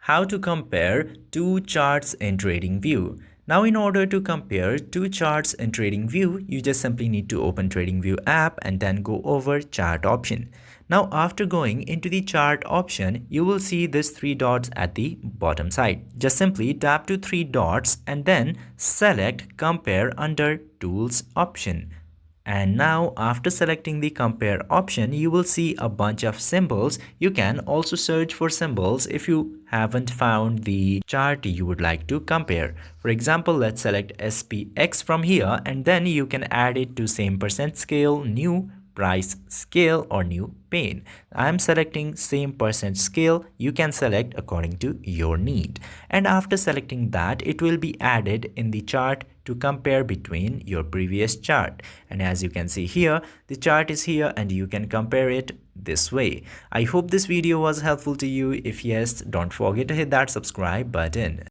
How to compare two charts in TradingView. Now, in order to compare two charts in TradingView, you just simply need to open TradingView app and then go over chart option. Now, after going into the chart option, you will see these three dots at the bottom side. Just simply tap to three dots and then select compare under tools option. And now after selecting the compare option, you will see a bunch of symbols. You can also search for symbols if you haven't found the chart you would like to compare. For example, let's select SPX from here and then you can add it to same percent scale, new price scale or new pane. I'm selecting same percent scale. You can select according to your need. And after selecting that, it will be added in the chart to compare between your previous chart. And as you can see here, the chart is here and you can compare it this way. I hope this video was helpful to you. If yes, don't forget to hit that subscribe button.